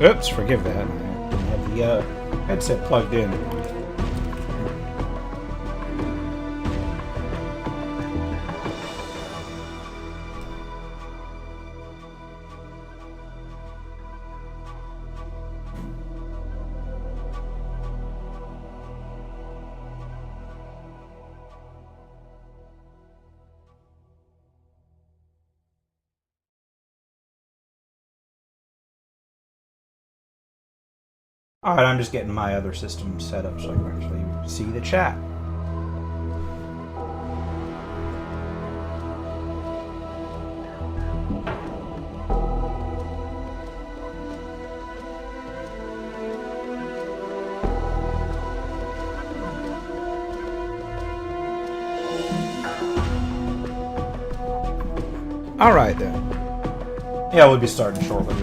Oops, forgive that. I didn't have the headset plugged in. Alright, I'm just getting my other system set up so I can actually see the chat. Alright then. Yeah, we'll be starting shortly.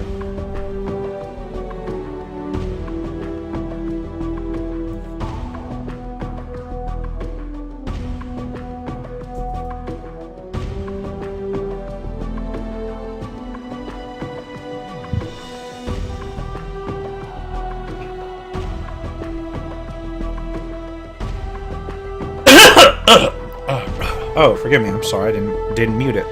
Oh, forgive me. I'm sorry. I didn't mute it.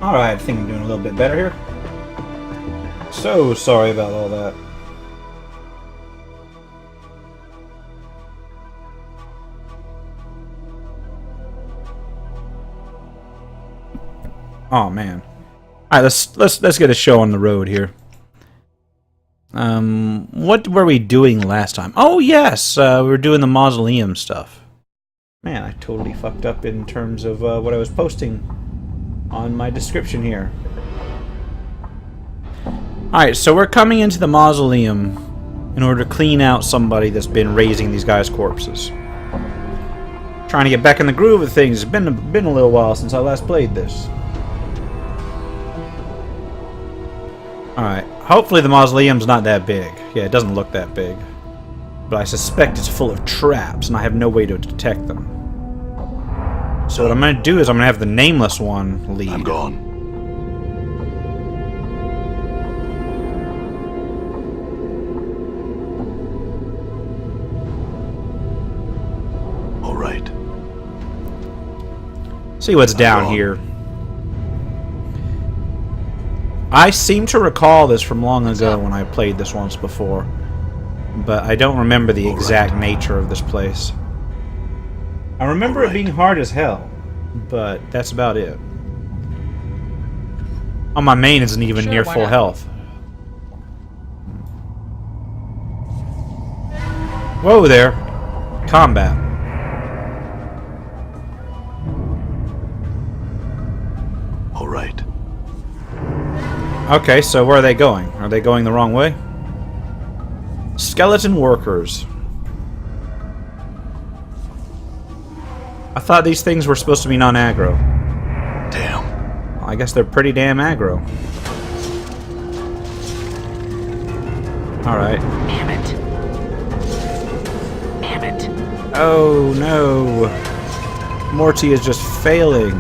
Alright, I think I'm doing a little bit better here. So sorry about all that. Oh man. Alright, let's get a show on the road here. What were we doing last time? Oh yes, we were doing the mausoleum stuff. Man, I totally fucked up in terms of what I was posting on my description here. Alright, so we're coming into the mausoleum in order to clean out somebody that's been raising these guys' corpses. Trying to get back in the groove of things. It's been a little while since I last played this. Alright, hopefully the mausoleum's not that big. Yeah, it doesn't look that big. But I suspect it's full of traps, and I have no way to detect them. So what I'm going to do is I'm going to have the nameless one lead. I'm gone. All right. See what's down here. I seem to recall this from long ago when I played this once before, but I don't remember the exact nature of this place. I remember it being hard as hell, but that's about it. Oh, my main isn't even near full health. Whoa there. Combat. All right. Okay, so where are they going? Are they going the wrong way? Skeleton workers. I thought these things were supposed to be non-aggro. Damn. Well, I guess they're pretty damn aggro. Alright. Damn it. Damn it. Oh no. Morty is just failing.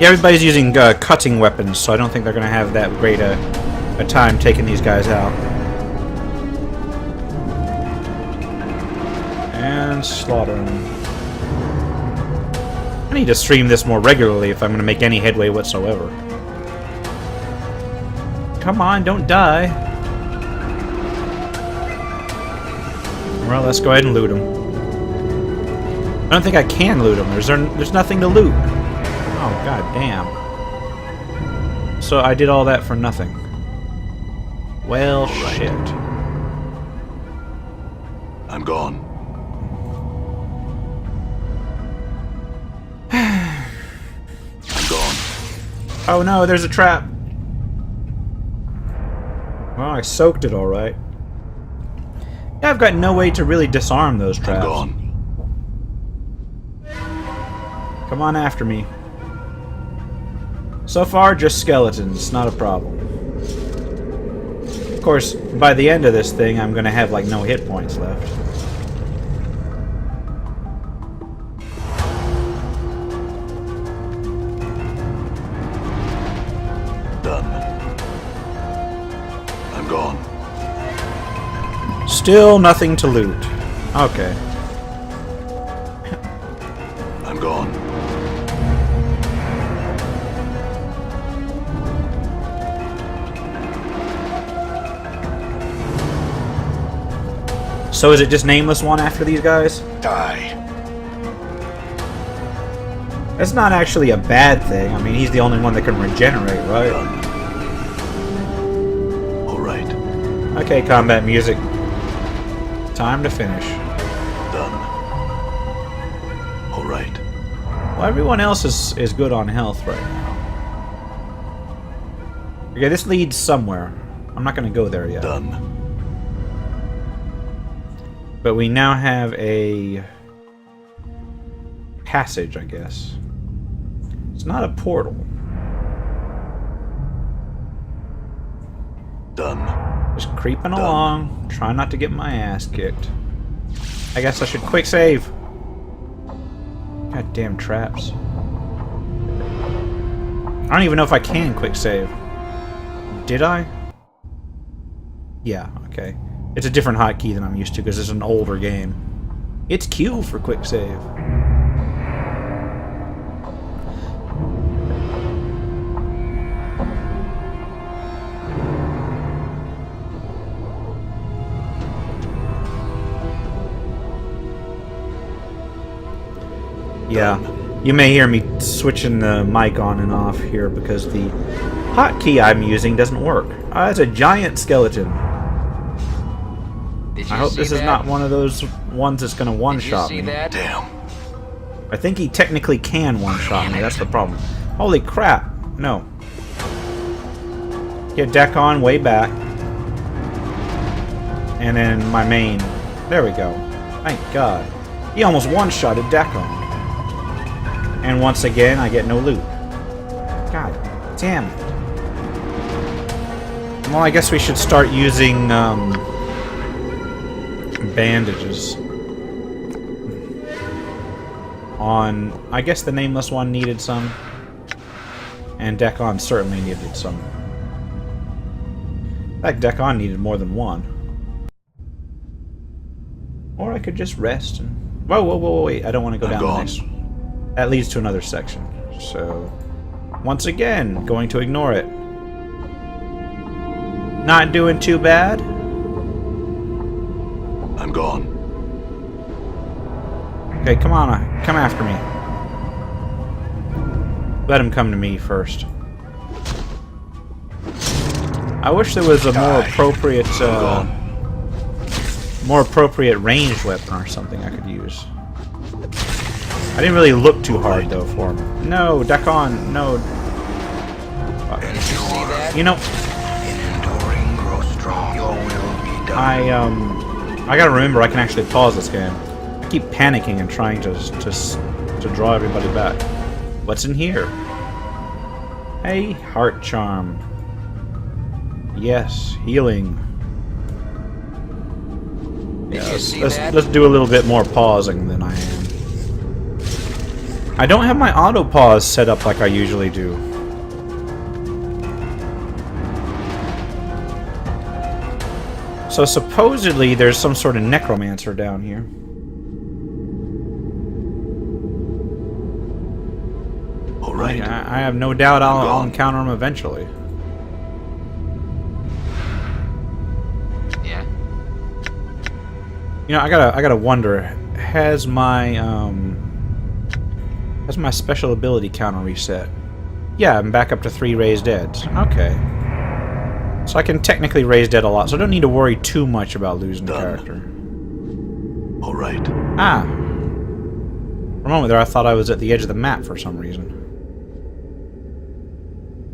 Yeah, everybody's using cutting weapons, so I don't think they're going to have that great a time taking these guys out. And slaughter them. I need to stream this more regularly if I'm going to make any headway whatsoever. Come on, don't die. Well, let's go ahead and loot them. I don't think I can loot them. There's nothing to loot. Oh, god damn. So I did all that for nothing. Well, shit. I'm gone. Oh no, there's a trap. Well, I soaked it alright. Yeah, I've got no way to really disarm those I'm traps. gone. Come on after me. So far, just skeletons. Not a problem. Of course, by the end of this thing, I'm gonna have like no hit points left. Done. I'm gone. Still nothing to loot. Okay. I'm gone. So is it just Nameless One after these guys? Die. That's not actually a bad thing. I mean, he's the only one that can regenerate, right? Done. All right. Okay, combat music. Time to finish. Done. All right. Well, everyone else is good on health right now. Okay, this leads somewhere. I'm not going to go there yet. Done. But we now have a passage, I guess. It's not a portal. Done. Just creeping along, trying not to get my ass kicked. I guess I should quick save. Goddamn traps. I don't even know if I can quick save. Did I? Yeah, okay. It's a different hotkey than I'm used to because it's an older game. It's Q for quick save. Yeah, you may hear me switching the mic on and off here because the hotkey I'm using doesn't work. It's a giant skeleton. I hope this is not one of those ones that's going to one-shot me. Damn. I think he technically can one-shot me, that's the problem. Holy crap, no. Get deck on, way back. And then my main. There we go. Thank God. He almost one-shotted deck on. And once again, I get no loot. God damn it. Well, I guess we should start using, bandages. On... I guess the Nameless One needed some. And Dekon certainly needed some. In fact, Dekon needed more than one. Or I could just rest and... Whoa, whoa, whoa, wait. I don't want to go down the next... That leads to another section. So... Once again, going to ignore it. Not doing too bad. I'm gone. Okay, come on. Come after me. Let him come to me first. I wish there was a more appropriate ranged weapon or something I could use. I didn't really look too hard though for him. No, Dekon, no. You know, I gotta remember I can actually pause this game. I keep panicking and trying to draw everybody back. What's in here? Hey, heart charm. Yes, healing. Yeah, let's do a little bit more pausing than I am. I don't have my auto pause set up like I usually do. So supposedly there's some sort of necromancer down here. All right. I have no doubt I'll encounter him eventually. Yeah. You know, I gotta wonder, has my special ability counter reset? Yeah, I'm back up to 3 raised deads. Okay. So I can technically raise dead a lot, so I don't need to worry too much about losing the character. All right. Ah. For a moment there, I thought I was at the edge of the map for some reason.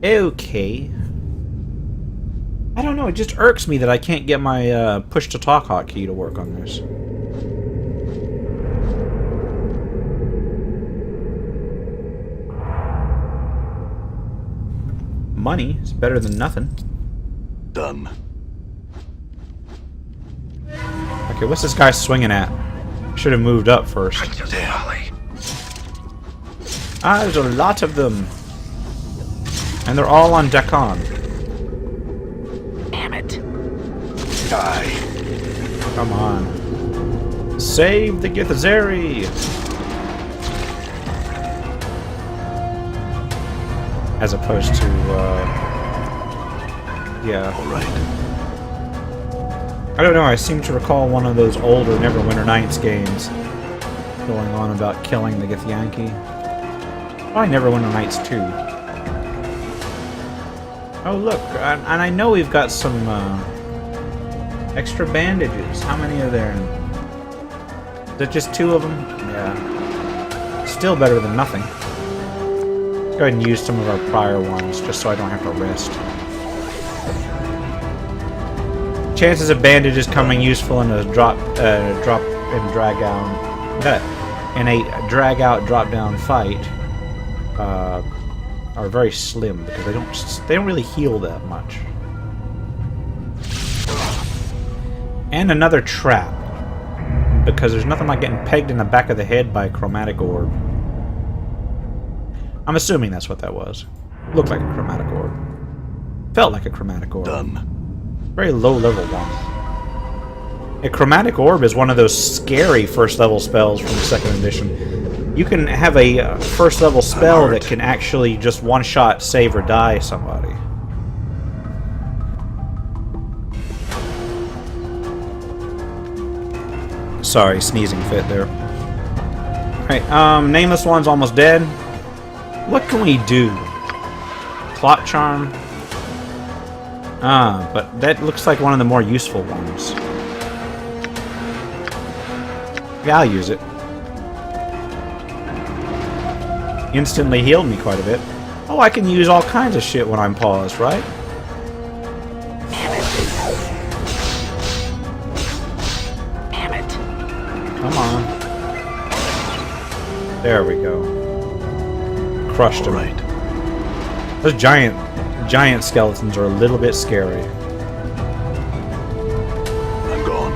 Okay. I don't know, it just irks me that I can't get my push-to-talk hotkey to work on this. Money is better than nothing. Done. Okay, what's this guy swinging at? Should have moved up first. Ah, there's a lot of them. And they're all on Decon. Damn it. Die. Come on. Save the Githzeri! As opposed to, yeah. Alright. I don't know, I seem to recall one of those older Neverwinter Nights games going on about killing the Githyanki. Probably Neverwinter Nights 2. Oh look, and I know we've got some extra bandages. How many are there? Is that just 2 of them? Yeah. Still better than nothing. Let's go ahead and use some of our prior ones, just so I don't have to rest. Chances of bandages coming useful in a drop and drag down, in a drag out, drop down fight, are very slim because they don't really heal that much. And another trap, because there's nothing like getting pegged in the back of the head by a chromatic orb. I'm assuming that's what that was. Looked like a chromatic orb. Felt like a chromatic orb. Done. Very low level one. A chromatic orb is one of those scary first level spells from the 2nd edition. You can have a first level spell that can actually just one shot save or die somebody. Sorry, sneezing fit there. Alright, Nameless One's almost dead. What can we do? Clot Charm? Ah, but that looks like one of the more useful ones. Yeah, I'll use it. Instantly healed me quite a bit. Oh, I can use all kinds of shit when I'm paused, right? Damn it. Come on. There we go. Crushed him. Alright. Those giant skeletons are a little bit scary. I'm gone.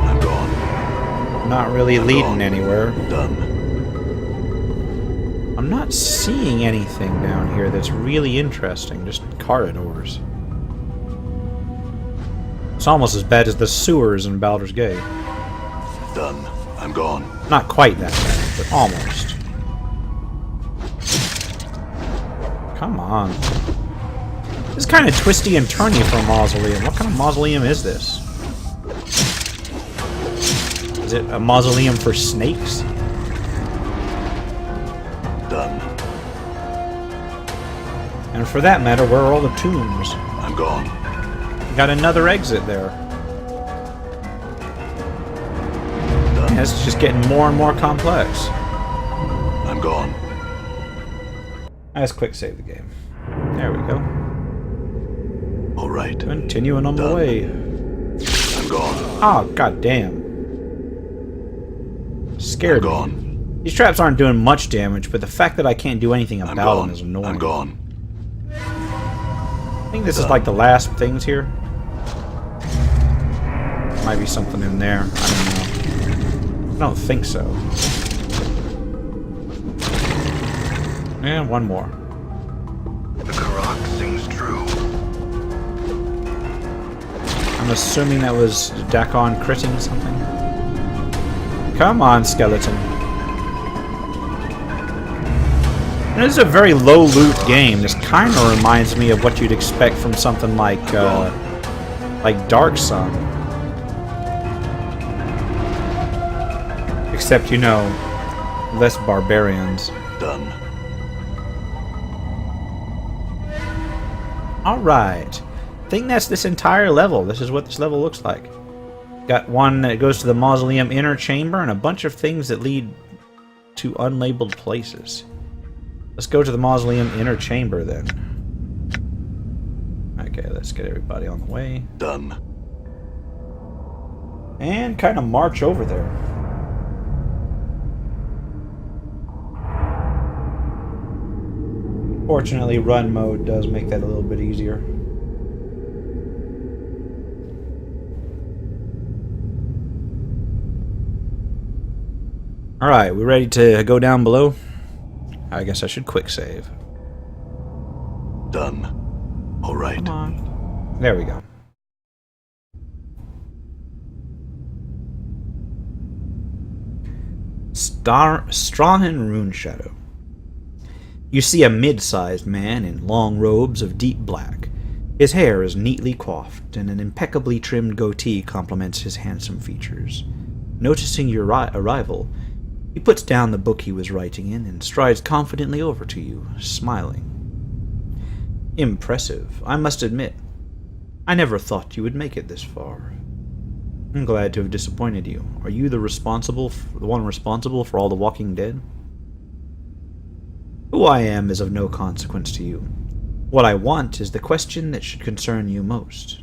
I'm gone. Not really I'm leading gone. anywhere. Done. I'm not seeing anything down here that's really interesting. Just corridors. It's almost as bad as the sewers in Baldur's Gate. Done. I'm gone. Not quite that bad, but almost. Come on. This is kind of twisty and turny for a mausoleum. What kind of mausoleum is this? Is it a mausoleum for snakes? Done. And for that matter, where are all the tombs? I'm gone. Got another exit there. Done. Yeah, it's just getting more and more complex. I'm gone. Let's quick save the game. There we go. Alright. Continuing on the Done. way. I'm gone. Oh, god damn. Scared I'm me. gone. These traps aren't doing much damage, but the fact that I can't do anything I'm about gone. them is annoying. I'm gone. I think this is like the last things here. Might be something in there. I don't know. I don't think so. And one more. The Karak sings true. I'm assuming that was Dakon critting something. Come on, skeleton. And this is a very low loot game. This kind of reminds me of what you'd expect from something like Dark Sun. Except, you know, less barbarians. Done. Alright. I think that's this entire level. This is what this level looks like. Got one that goes to the Mausoleum Inner Chamber and a bunch of things that lead to unlabeled places. Let's go to the mausoleum inner chamber then. Okay, let's get everybody on the way. Done. And kind of march over there. Fortunately, run mode does make that a little bit easier. Alright, we ready to go down below? I guess I should quick save. Done. All right. Come on. There we go. Strahan Rune Shadow. You see a mid-sized man in long robes of deep black. His hair is neatly coiffed, and an impeccably trimmed goatee complements his handsome features. Noticing your arrival, he puts down the book he was writing in and strides confidently over to you, smiling. Impressive, I must admit. I never thought you would make it this far. I'm glad to have disappointed you. Are you the one responsible for all the Walking Dead? Who I am is of no consequence to you. What I want is the question that should concern you most.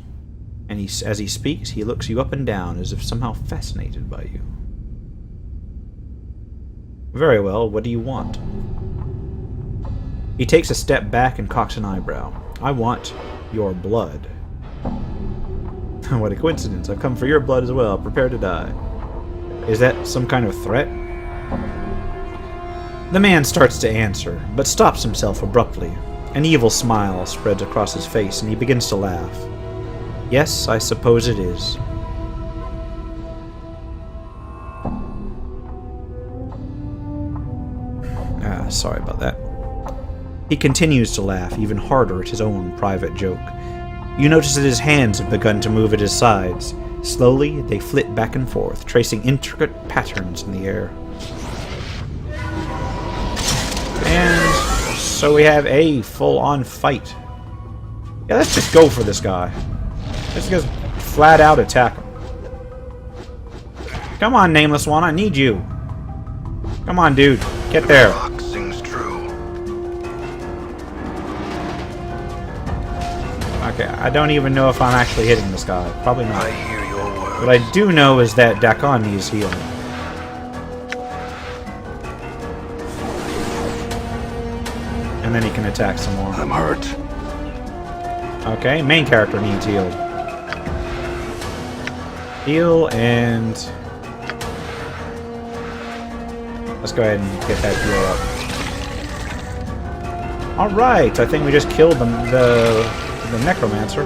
And as he speaks, he looks you up and down as if somehow fascinated by you. Very well, what do you want? He takes a step back and cocks an eyebrow. I want your blood. What a coincidence. I've come for your blood as well. Prepare to die. Is that some kind of threat? The man starts to answer, but stops himself abruptly. An evil smile spreads across his face, and he begins to laugh. Yes, I suppose it is. Sorry about that. He continues to laugh even harder at his own private joke. You notice that his hands have begun to move at his sides. Slowly, they flit back and forth, tracing intricate patterns in the air. And so we have a full-on fight. Yeah, let's just go for this guy. Let's just flat out attack him. Come on, Nameless One, I need you. Come on, dude. Get there. Okay, I don't even know if I'm actually hitting this guy. Probably not. I hear your words. What I do know is that Dakon needs healing. And then he can attack some more. I'm hurt. Okay, main character needs healed. Heal and... let's go ahead and get that heal up. Alright, I think we just killed the Necromancer.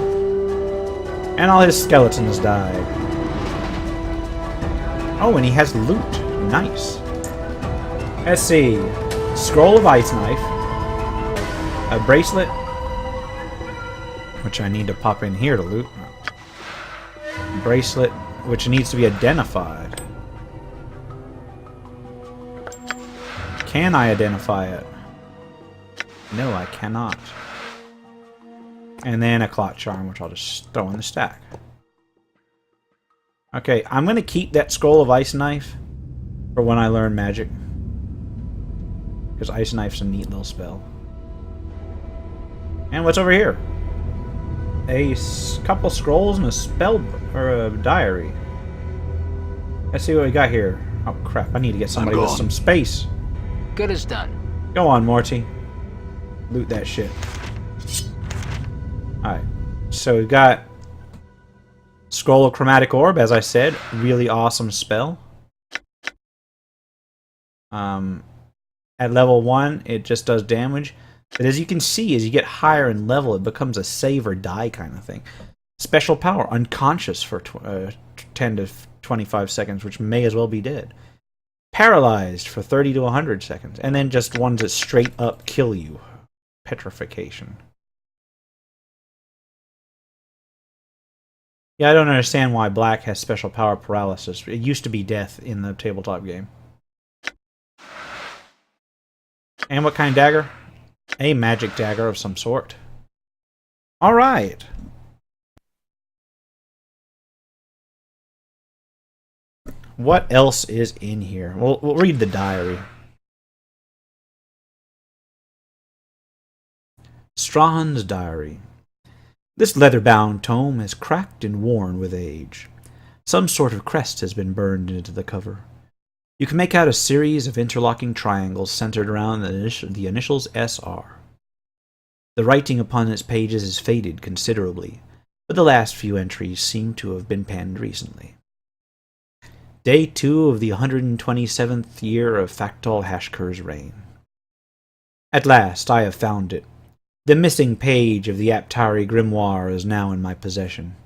And all his skeletons died. Oh, and he has loot. Nice. Let's see. Scroll of Ice Knife. A bracelet. Which I need to pop in here to loot. Bracelet, which needs to be identified. Can I identify it? No, I cannot. And then a Clot Charm, which I'll just throw in the stack. Okay, I'm going to keep that Scroll of Ice Knife for when I learn magic. Because Ice Knife's a neat little spell. And what's over here? A couple scrolls and a spell or a diary. Let's see what we got here. Oh crap, I need to get somebody with some space. Good as done. Go on, Morty. Loot that shit. Alright. So we've got Scroll of Chromatic Orb, as I said. Really awesome spell. At level 1, it just does damage. But as you can see, as you get higher in level, it becomes a save or die kind of thing. Special power, unconscious for 10 to 25 seconds, which may as well be dead. Paralyzed for 30 to 100 seconds. And then just ones that straight up kill you. Petrification. Yeah, I don't understand why Black has special power paralysis. It used to be death in the tabletop game. And what kind of dagger? A magic dagger of some sort. Alright. What else is in here? We'll read the diary. Strahan's Diary. This leather-bound tome is cracked and worn with age. Some sort of crest has been burned into the cover. You can make out a series of interlocking triangles centered around the initials SR. The writing upon its pages is faded considerably, but the last few entries seem to have been penned recently. Day 2 of the 127th year of Factol Hashkur's reign. At last I have found it. The missing page of the Aptari grimoire is now in my possession.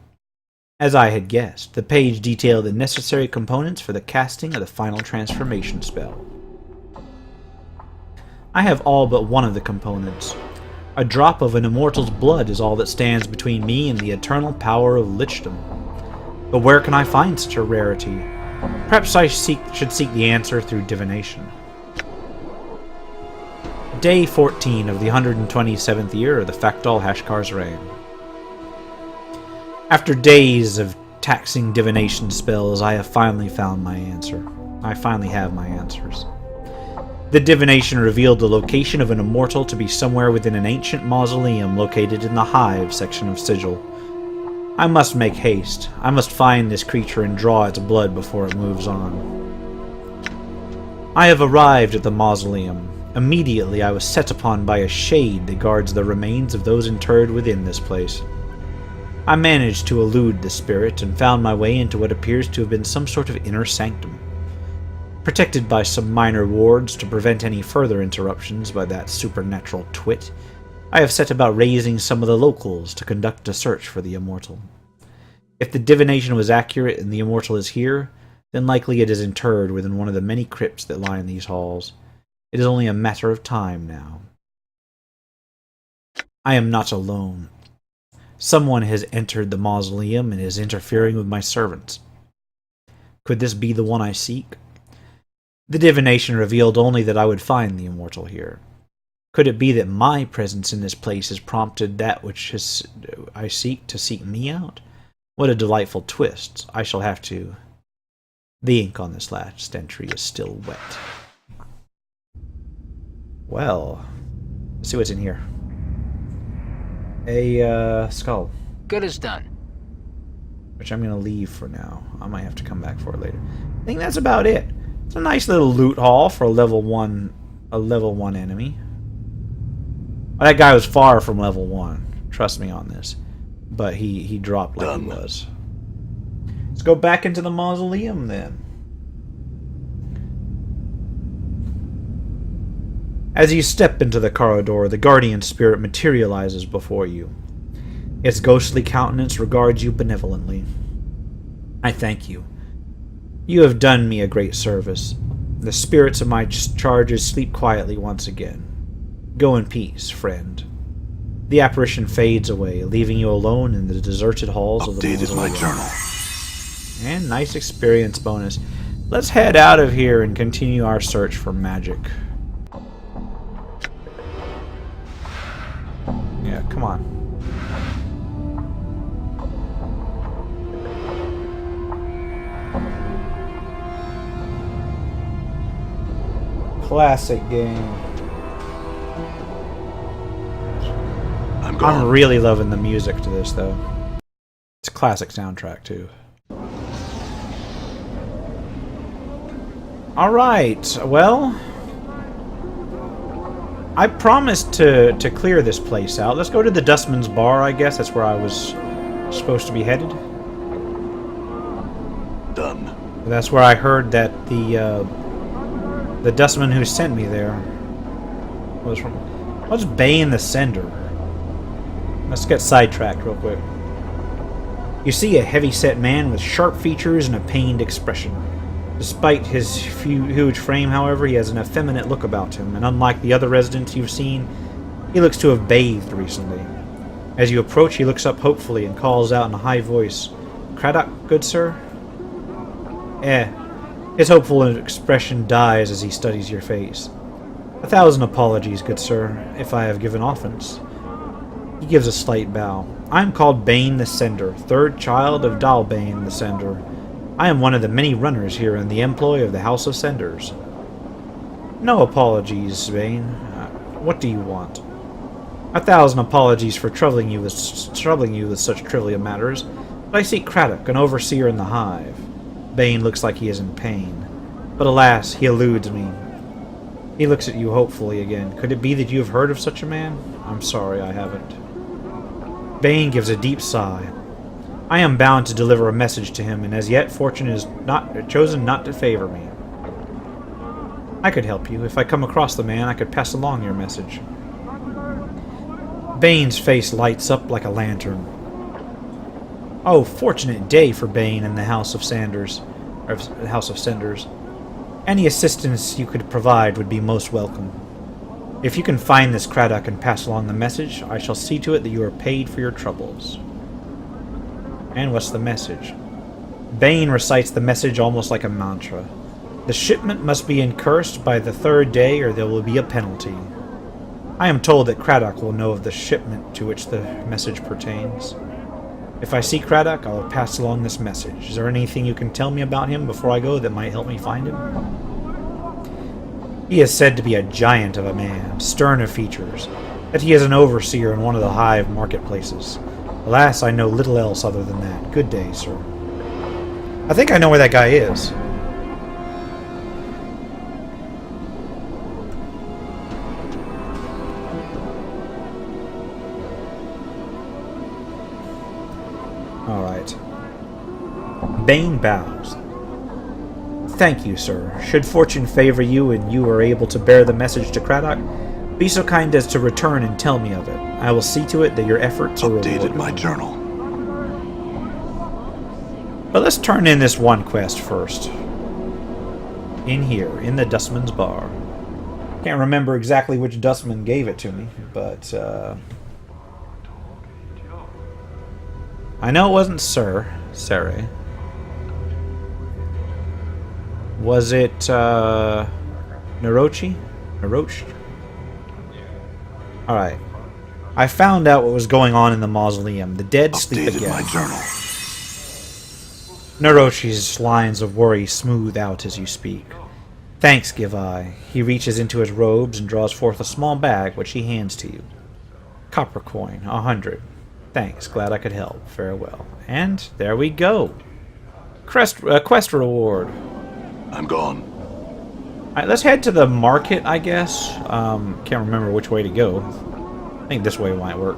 As I had guessed, the page detailed the necessary components for the casting of the final transformation spell. I have all but one of the components. A drop of an immortal's blood is all that stands between me and the eternal power of lichdom. But where can I find such a rarity? Perhaps I should seek the answer through divination. Day 14 of the 127th year of the Factol Hashkar's reign. After days of taxing divination spells, I have finally found my answer. I finally have my answers. The divination revealed the location of an immortal to be somewhere within an ancient mausoleum located in the Hive section of Sigil. I must make haste. I must find this creature and draw its blood before it moves on. I have arrived at the mausoleum. Immediately I was set upon by a shade that guards the remains of those interred within this place. I managed to elude the spirit and found my way into what appears to have been some sort of inner sanctum. Protected by some minor wards to prevent any further interruptions by that supernatural twit, I have set about raising some of the locals to conduct a search for the immortal. If the divination was accurate and the immortal is here, then likely it is interred within one of the many crypts that line these halls. It is only a matter of time now. I am not alone. Someone has entered the mausoleum and is interfering with my servants. Could this be the one I seek? The divination revealed only that I would find the immortal here. Could it be that my presence in this place has prompted that which I seek to seek me out? What a delightful twist. I shall have to... The ink on this last entry is still wet. Well, let's see what's in here. A skull. Good as done. Which I'm going to leave for now. I might have to come back for it later. I think that's about it. It's a nice little loot haul for a level 1 enemy. That guy was far from level 1. Trust me on this. But he dropped like he was. Let's go back into the mausoleum then. As you step into the corridor, the guardian spirit materializes before you. Its ghostly countenance regards you benevolently. I thank you. You have done me a great service. The spirits of my charges sleep quietly once again. Go in peace, friend. The apparition fades away, leaving you alone in the deserted halls of the mausoleum. Updated my journal. And nice experience bonus. Let's head out of here and continue our search for magic. Yeah, come on. Classic game. I'm really loving the music to this, though. It's a classic soundtrack, too. Alright, well... I promised to clear this place out. Let's go to the Dustman's Bar, I guess. That's where I was supposed to be headed. Done. That's where I heard that the dustman who sent me there was from... What's Bane the Sender? Let's get sidetracked real quick. You see a heavy-set man with sharp features and a pained expression. Despite his huge frame, however, he has an effeminate look about him, and unlike the other residents you've seen, he looks to have bathed recently. As you approach, he looks up hopefully and calls out in a high voice, "Craddock, good sir?" His hopeful expression dies as he studies your face. "1,000 apologies, good sir, if I have given offense." He gives a slight bow. "I am called Bane the Sender, third child of Dalbane the Sender. I am one of the many runners here in the employ of the House of Senders." "No apologies, Bane. What do you want?" 1,000 apologies for troubling you with such trivial matters, but I seek Craddock, an overseer in the hive. Bane looks like he is in pain, but alas, he eludes me. He looks at you hopefully again. Could it be that you have heard of such a man? I'm sorry, I haven't. Bane gives a deep sigh. I am bound to deliver a message to him, and as yet fortune is chosen not to favor me. I could help you. If I come across the man, I could pass along your message. Bane's face lights up like a lantern. Oh, fortunate day for Bane and the House of Sanders, or House of Cinders. Any assistance you could provide would be most welcome. If you can find this Craddock and pass along the message, I shall see to it that you are paid for your troubles. And what's the message? Bane recites the message almost like a mantra. The shipment must be incursed by the 3rd day, or there will be a penalty. I am told that Craddock will know of the shipment to which the message pertains. If I see Craddock, I will pass along this message. Is there anything you can tell me about him before I go that might help me find him? He is said to be a giant of a man, stern of features, that he is an overseer in one of the hive marketplaces. Alas, I know little else other than that. Good day, sir. I think I know where that guy is. Alright. Bane bows. Thank you, sir. Should fortune favor you and you are able to bear the message to Craddock, be so kind as to return and tell me of it. I will see to it that your efforts are rewarded. Updated my journal. But let's turn in this one quest first. In here, in the Dustman's Bar. Can't remember exactly which Dustman gave it to me, but I know it wasn't Sir. Was it Narochi? Alright. I found out what was going on in the mausoleum. The dead sleep Updated again. my journal. Naroshi's lines of worry smooth out as you speak. Thanks, give I. He reaches into his robes and draws forth a small bag, which he hands to you. Copper coin, 100. Thanks, glad I could help. Farewell. And there we go. Quest reward. I'm gone. Alright, let's head to the market, I guess. Can't remember which way to go. I think this way might work.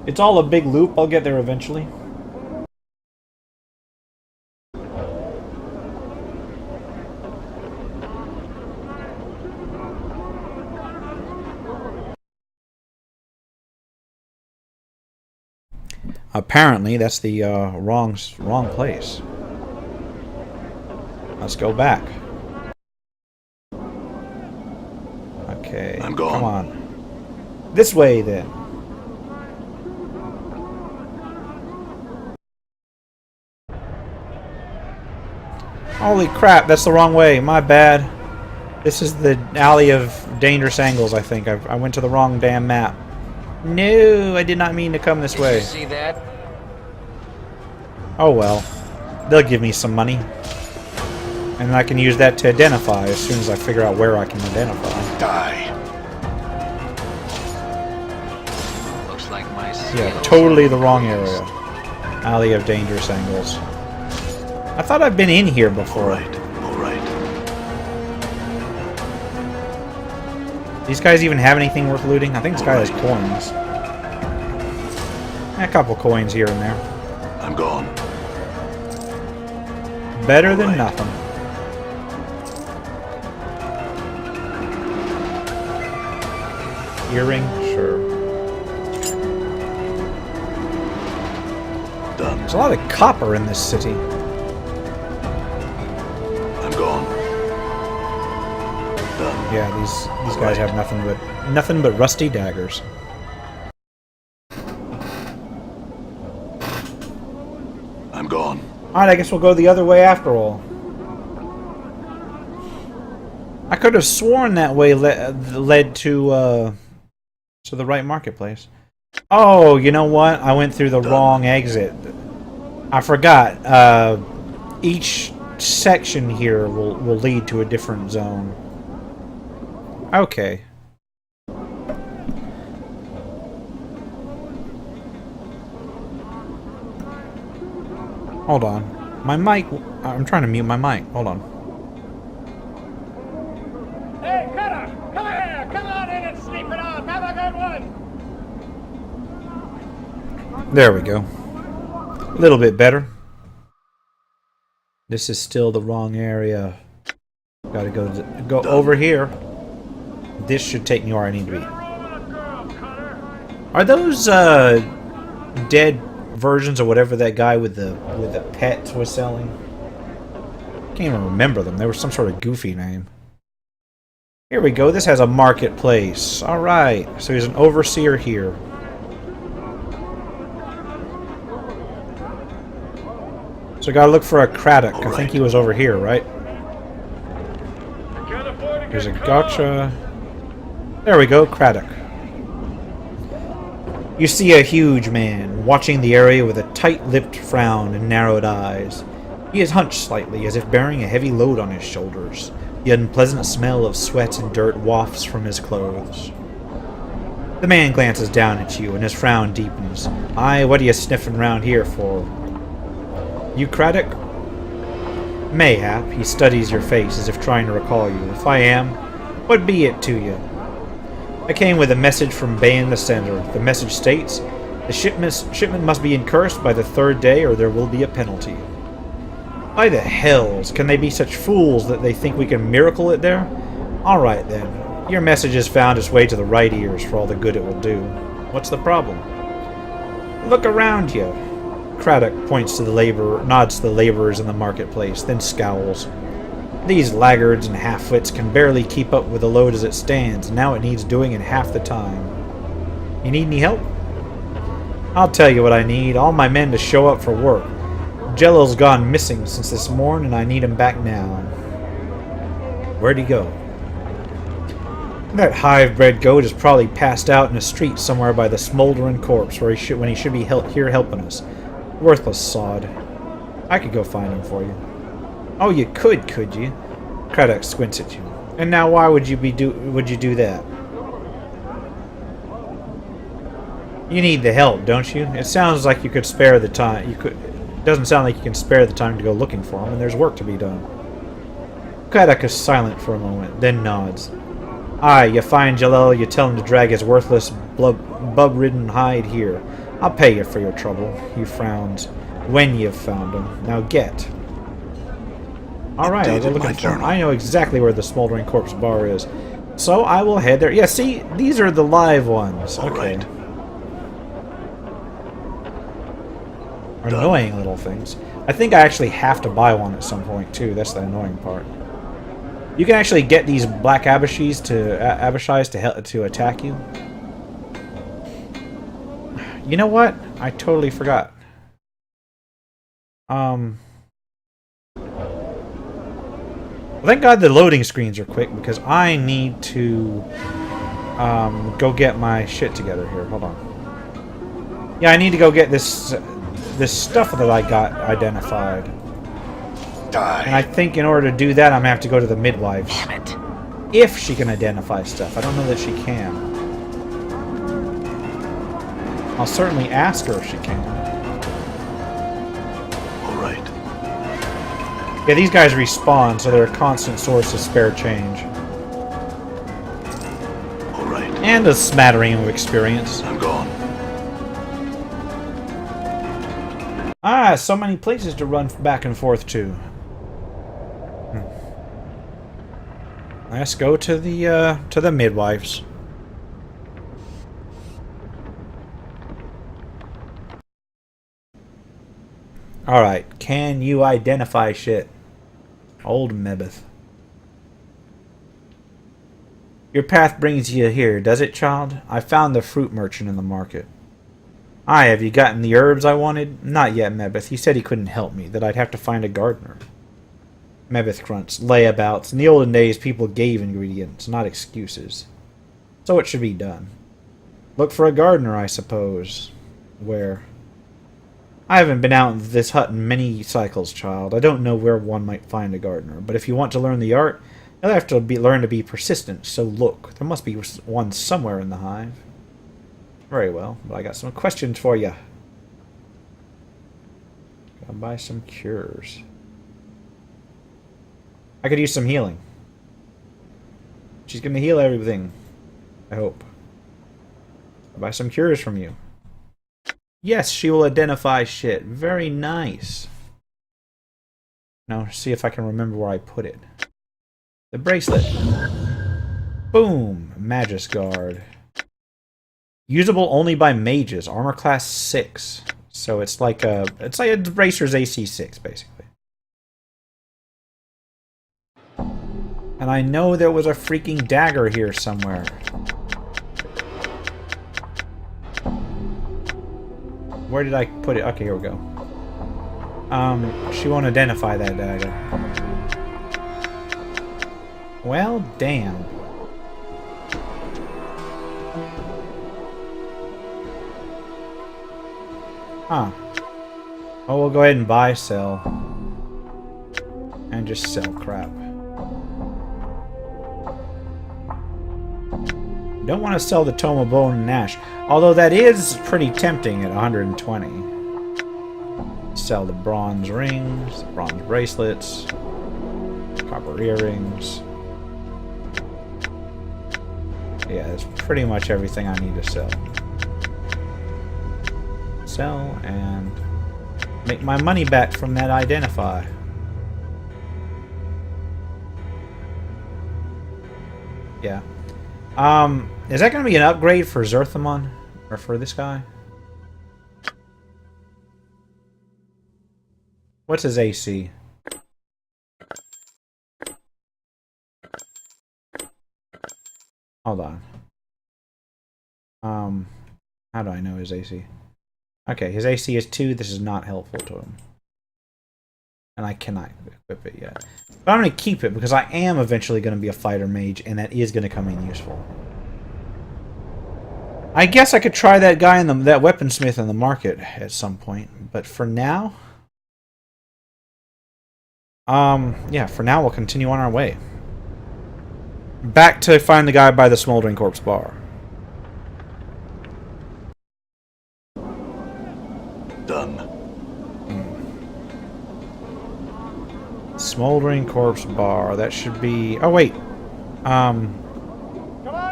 It's all a big loop. I'll get there eventually. Apparently, that's the wrong place. Let's go back. Okay, I'm gone. come on. This way, then. Holy crap, that's the wrong way. My bad. This is the Alley of Dangerous Angles, I think. I went to the wrong damn map. No, I did not mean to come this way. Did you see that? Oh well. They'll give me some money. And I can use that to identify as soon as I figure out where I can identify. Die. Looks like my Yeah, totally the wrong area. Alley of Dangerous Angles. I thought I'd been in here before. Alright. These guys even have anything worth looting? I think this guy has coins. A couple coins here and there. I'm gone. Better than nothing. Earring? Sure. Done. There's a lot of copper in this city. I'm gone. Done. Yeah, these guys have nothing but rusty daggers. I'm gone. Alright, I guess we'll go the other way after all. I could have sworn that way led to the right marketplace. Oh, you know what? I went through the wrong exit. I forgot. Each section here will lead to a different zone. Okay. Hold on. My mic... I'm trying to mute my mic. Hold on. Hey, Cutter! Come here! Come on in and sleep it off! Have a good one! There we go. A little bit better. This is still the wrong area. Gotta go over here. This should take me where I need to be. Are those dead versions or whatever that guy with the pet was selling? Can't even remember them. They were some sort of goofy name. Here we go. This has a marketplace. All right. So there's an overseer here. So gotta look for a Craddock. I think he was over here, right? There's a gotcha. There we go, Craddock. You see a huge man, watching the area with a tight-lipped frown and narrowed eyes. He is hunched slightly, as if bearing a heavy load on his shoulders. The unpleasant smell of sweat and dirt wafts from his clothes. The man glances down at you, and his frown deepens. Aye, what are you sniffing round here for? You Craddock? Mayhap. He studies your face, as if trying to recall you. If I am, what be it to you? I came with a message from Bane the Senator. The message states, the shipment must be incursed by the 3rd day, or there will be a penalty. By the hells, can they be such fools that they think we can miracle it there? Alright then. Your message has found its way to the right ears for all the good it will do. What's the problem? Look around you. Craddock points to the laborer, nods to the laborers in the marketplace, then scowls. These laggards and half-wits can barely keep up with the load as it stands, and now it needs doing in half the time. You need any help? I'll tell you what I need. All my men to show up for work. Jello's gone missing since this morning, and I need him back now. Where'd he go? That hive-bred goat is probably passed out in a street somewhere by the smoldering corpse, when he should be here helping us. Worthless sod. I could go find him for you. Oh, you could you? Craddock squints at you. And now, why would you do that? You need the help, don't you? It sounds like you could spare the time. It doesn't sound like you can spare the time to go looking for him, and there's work to be done. Craddock is silent for a moment, then nods. Aye, you find Jalel, you tell him to drag his worthless, bub-ridden hide here. I'll pay you for your trouble. He frowns. When you've found him. Now get. Alright, I'll go looking for him. I know exactly where the smoldering corpse bar is. So I will head there. Yeah, see, these are the live ones. Okay. Right. Annoying little things. I think I actually have to buy one at some point too. That's the annoying part. You can actually get these black Abishis to attack you. You know what? I totally forgot. Thank God the loading screens are quick because I need to go get my shit together here. Hold on. Yeah, I need to go get this stuff that I got identified. Die. And I think in order to do that, I'm gonna have to go to the midwives. Damn it. If she can identify stuff. I don't know that she can. I'll certainly ask her if she can. Alright. Yeah, these guys respawn, so they're a constant source of spare change. Alright. And a smattering of experience. I'm gone. Ah, so many places to run back and forth to. Let's go to the midwives. Alright, can you identify shit? Old Mebeth. Your path brings you here, does it, child? I found the fruit merchant in the market. Aye, have you gotten the herbs I wanted? Not yet, Mebeth. He said he couldn't help me, that I'd have to find a gardener. Mebeth grunts. Layabouts. In the olden days, people gave ingredients, not excuses. So it should be done. Look for a gardener, I suppose. Where? I haven't been out of this hut in many cycles, child. I don't know where one might find a gardener, but if you want to learn the art, you'll have to learn to be persistent, so look. There must be one somewhere in the hive. Very well, but I got some questions for you. I'll buy some cures. I could use some healing. She's gonna heal everything. I hope. I'll buy some cures from you. Yes, she will identify shit. Very nice. Now, see if I can remember where I put it. The bracelet. Boom. Magus Guard. Usable only by mages. Armor class 6. So it's like a Bracer's AC 6, basically. And I know there was a freaking dagger here somewhere. Where did I put it? Okay, here we go. She won't identify that dagger. Well, damn. Huh. Oh, we'll go ahead and buy, sell. And just sell crap. Don't want to sell the Tome of Bone and Ash. Although that is pretty tempting at 120. Sell the bronze rings, bronze bracelets, copper earrings. Yeah, that's pretty much everything I need to sell. Sell and make my money back from that identify. Yeah. Is that going to be an upgrade for Zerthamon? Or for this guy? What's his AC? Hold on. How do I know his AC? Okay, his AC is 2. This is not helpful to him. And I cannot equip it yet. But I'm going to keep it because I am eventually going to be a fighter mage, and that is going to come in useful. I guess I could try that guy in that weaponsmith in the market at some point, but for now, yeah, for now we'll continue on our way. Back to find the guy by the Smoldering Corpse bar. Done. Smoldering Corpse bar. That should be. Oh wait. Come on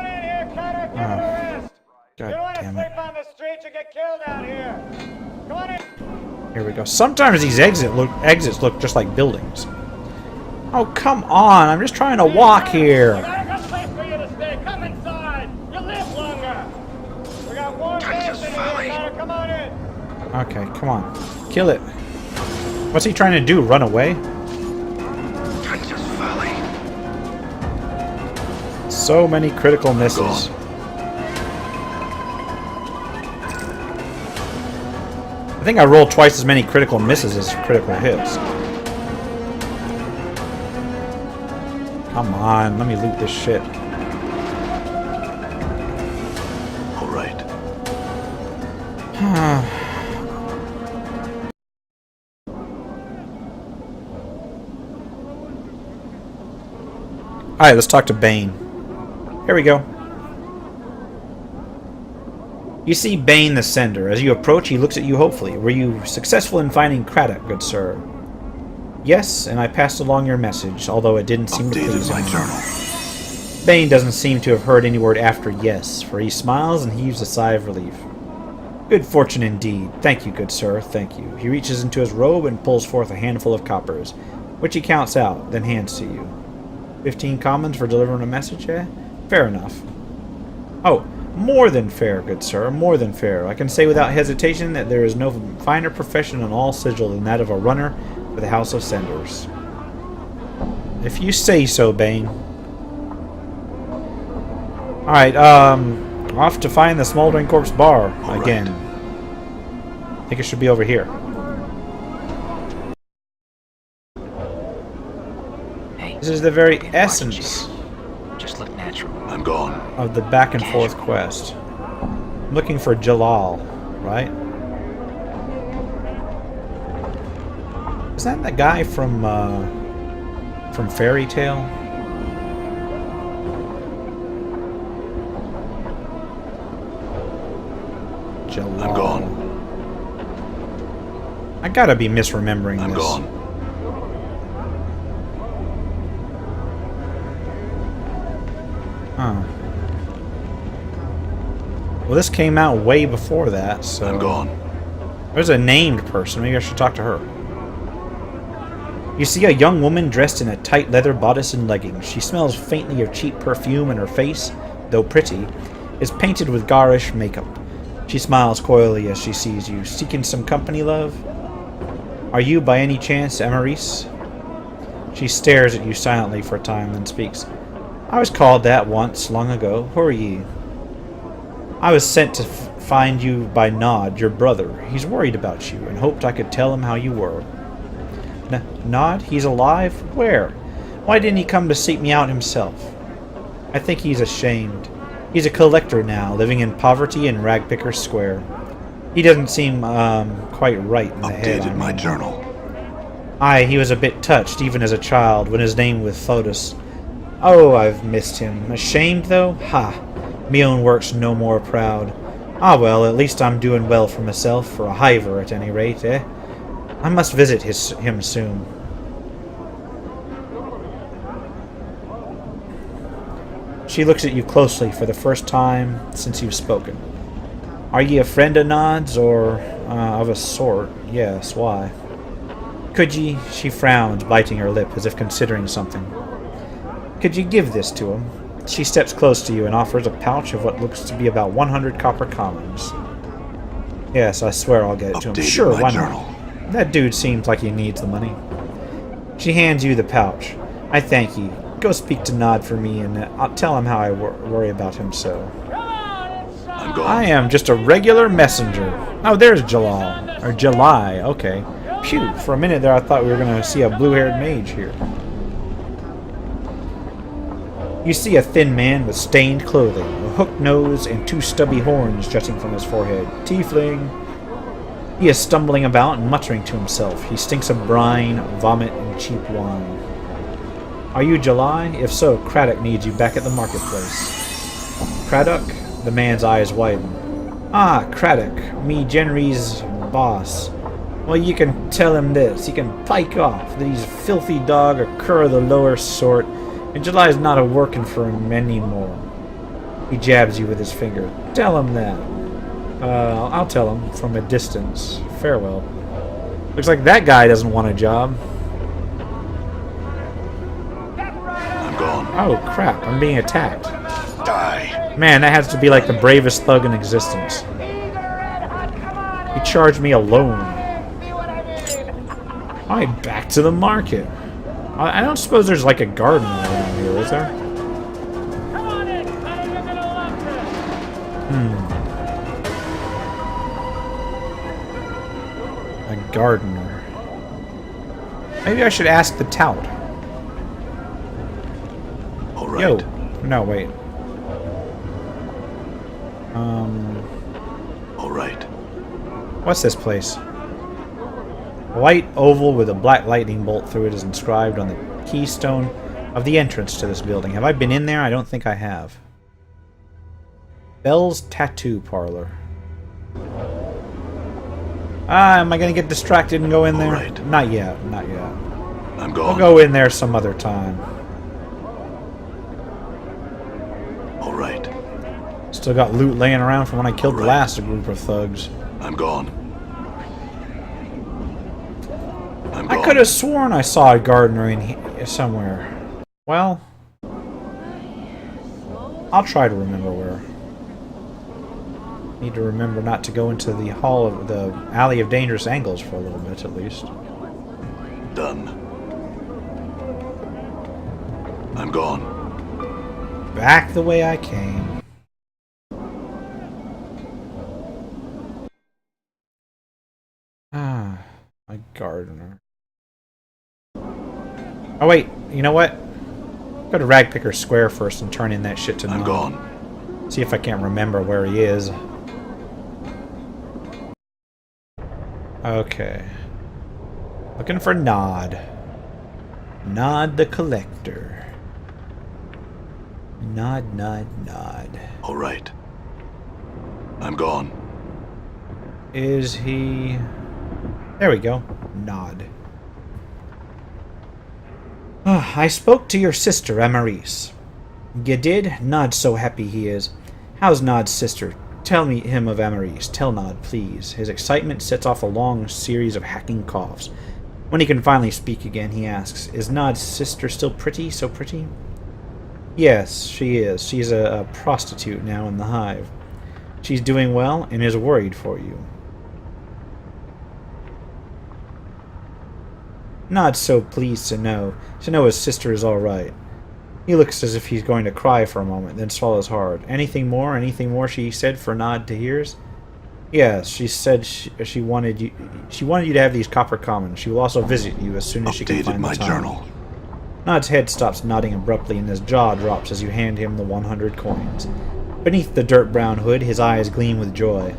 in here, Cutter. Give it a rest. God You don't want to damn sleep it. on the streets and get killed out here. Come on in. Here we go. Sometimes these exits look just like buildings. Oh come on! I'm just trying to walk We here. got a good place for you to stay. Come inside. You live longer. We got warm beds in here, Cutter. Come on in. Okay, come on. Kill it. What's he trying to do? Run away? So many critical misses. I think I rolled twice as many critical misses as critical hits. Come on, let me loot this shit. All right. Alright, let's talk to Bane. Here we go. You see Bane the Sender. As you approach, he looks at you hopefully. Were you successful in finding Craddock, good sir? Yes, and I passed along your message, although it didn't seem to please Updated my him. journal. Bane doesn't seem to have heard any word after yes, for he smiles and heaves a sigh of relief. Good fortune indeed. Thank you, good sir, thank you. He reaches into his robe and pulls forth a handful of coppers, which he counts out, then hands to you. 15 commons for delivering a message, eh? Fair enough. Oh, more than fair, good sir, more than fair. I can say without hesitation that there is no finer profession in all sigil than that of a runner for the House of Senders. If you say so, Bane. Alright, off to find the Smoldering Corpse bar again. I think it should be over here. Hey, This is the very okay, essence just look natural. I'm gone. of the back and forth quest. I'm looking for Jalal, right? Is that the guy from Fairy Tale? Jalal. I'm gone. I gotta be misremembering I'm this. gone. Huh. Well, this came out way before that, so... I'm gone. There's a named person. Maybe I should talk to her. You see a young woman dressed in a tight leather bodice and leggings. She smells faintly of cheap perfume, and her face, though pretty, is painted with garish makeup. She smiles coyly as she sees you. Seeking some company, love? Are you, by any chance, Emerise? She stares at you silently for a time, then speaks. I was called that once, long ago. Who are ye? I was sent to find you by Nod, your brother. He's worried about you, and hoped I could tell him how you were. Nod? He's alive? Where? Why didn't he come to seek me out himself? I think he's ashamed. He's a collector now, living in poverty in Ragpicker Square. He doesn't seem, quite right in the head. Updated my journal. Aye, he was a bit touched, even as a child, when his name was Thodas. Oh, I've missed him. Ashamed, though? Ha! Me own work's no more proud. Ah well, at least I'm doing well for myself, for a hiver at any rate, eh? I must visit him soon. She looks at you closely for the first time since you've spoken. Are ye a friend of Nod's, or, of a sort? Yes, why? Could ye? She frowns, biting her lip, as if considering something. Could ye give this to him? She steps close to you and offers a pouch of what looks to be about 100 copper commons. Yes, I swear I'll get it to him. Sure, why not? That dude seems like he needs the money. She hands you the pouch. I thank ye. Go speak to Nod for me, and I'll tell him how I worry about him so. I'm gone. I am just a regular messenger. Oh, there's Jalal. Or July, okay. Phew, for a minute there I thought we were going to see a blue-haired mage here. You see a thin man with stained clothing, a hooked nose, and 2 stubby horns jutting from his forehead. Tiefling. He is stumbling about and muttering to himself. He stinks of brine, vomit, and cheap wine. Are you July? If so, Craddock needs you back at the marketplace. Craddock? The man's eyes widen. Ah, Craddock, me Genry's boss. Well, you can tell him this. He can pike off that he's a filthy dog, a cur of the lower sort, and July's not a-working for him anymore. He jabs you with his finger. Tell him that. I'll tell him from a distance. Farewell. Looks like that guy doesn't want a job. I'm gone. Oh, crap. I'm being attacked. Die. Man, that has to be like the bravest thug in existence. He charged me alone. Alright, back to the market. I don't suppose there's like a garden around here, is there? A gardener. Maybe I should ask the tout. All right. Yo. No, wait. All right. What's this place? A white oval with a black lightning bolt through it is inscribed on the keystone of the entrance to this building. Have I been in there? I don't think I have. Bell's Tattoo Parlor. Am I going to get distracted and go in there? All right. Not yet. Not yet. I'm We'll gone. go in there some other time. All right. Still got loot laying around from when I killed the Right. last group of thugs. I'm gone. I'm I gone. could have sworn I saw a gardener in here somewhere. Well, I'll try to remember where. Need to remember not to go into the hall of the alley of dangerous angles for a little bit at least. Done. I'm gone. Back the way I came. Ah, a gardener. Oh wait, you know what? Go to Ragpicker Square first and turn in that shit to I'm Nod. gone. See if I can't remember where he is. Okay. Looking for Nod. Nod the Collector. Nod, Nod, Nod. All right. I'm gone. Is he... There we go. Nod. I spoke to your sister, Amaris. You did? Nod's so happy he is. How's Nod's sister? Tell me him of Amaris. Tell Nod, please. His excitement sets off a long series of hacking coughs. When he can finally speak again, he asks, is Nod's sister still pretty? So pretty? Yes, she is. She's a prostitute now in the hive. She's doing well and is worried for you. Nod's so pleased to know his sister is all right. He looks as if he's going to cry for a moment, then swallows hard. Anything more? Anything more? She said for Nod to hear. Yes, she said she wanted you. She wanted you to have these copper commons. She will also visit you as soon as she can find the time. Updated my journal. Nod's head stops nodding abruptly, and his jaw drops as you hand him the 100 coins. Beneath the dirt brown hood, his eyes gleam with joy.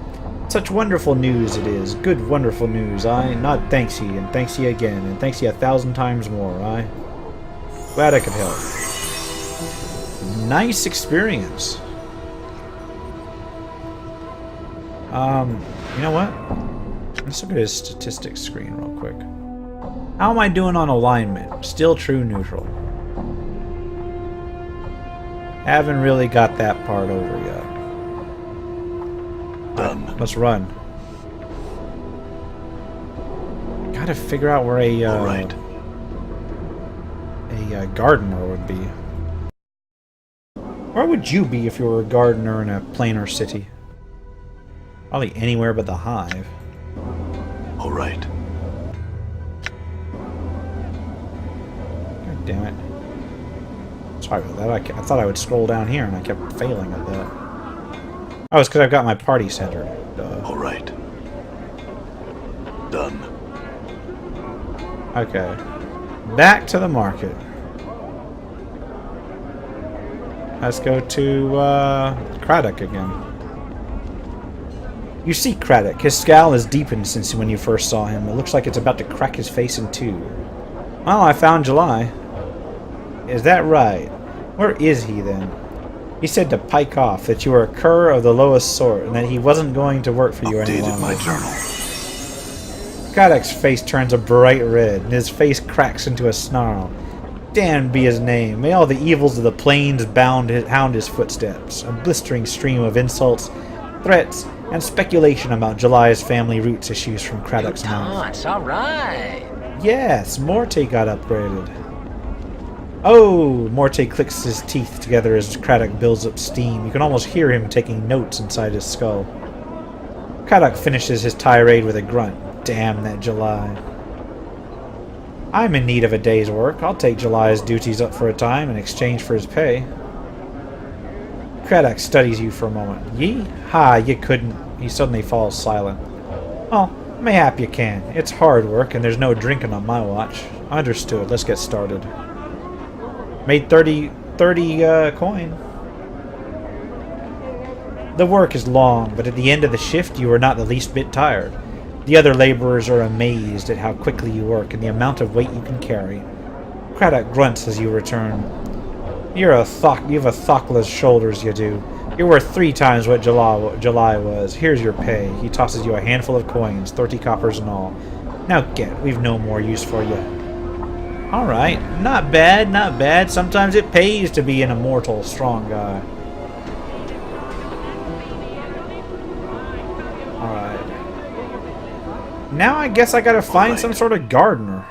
Such wonderful news it is. Good, wonderful news. Nod thanks ye, and thanks ye again, and thanks ye 1,000 times more. Glad I could help. Nice experience. You know what? Let's look at his statistics screen real quick. How am I doing on alignment? Still true neutral. Haven't really got that part over yet. Done. Let's run. Gotta figure out where a All right. gardener would be. Where would you be if you were a gardener in a planar city? Probably anywhere but the hive. All right. God damn it. Sorry about that. I thought I would scroll down here and I kept failing at that. Oh, it's because I've got my party center. All right. Done. Okay. Back to the market. Let's go to Craddock again. You see Craddock. His scowl has deepened since when you first saw him. It looks like it's about to crack his face in two. Well, I found July. Is that right? Where is he then? He said to pike off, that you were a cur of the lowest sort, and that he wasn't going to work for you any longer. Updated my journal. Craddock's face turns a bright red, and his face cracks into a snarl. Damned be his name. May all the evils of the plains hound his footsteps. A blistering stream of insults, threats, and speculation about July's family roots issues from Craddock's mouth. It's all right. Yes, Morte got upgraded. Oh, Morte clicks his teeth together as Craddock builds up steam. You can almost hear him taking notes inside his skull. Craddock finishes his tirade with a grunt. Damn that July. I'm in need of a day's work. I'll take July's duties up for a time in exchange for his pay. Craddock studies you for a moment. Ye? Ha, you couldn't. He suddenly falls silent. Oh, mayhap you can. It's hard work, and there's no drinking on my watch. Understood. Let's get started. Made 30 coin. The work is long, but at the end of the shift you are not the least bit tired. The other laborers are amazed at how quickly you work and the amount of weight you can carry. Craddock grunts as you return. You have thockless shoulders, you do. You're worth 3 times what July was. Here's your pay. He tosses you a handful of coins, 30 coppers and all. Now get, we've no more use for you. Alright, not bad, not bad. Sometimes it pays to be an immortal, strong guy. Alright. Now I guess I gotta find some sort of gardener.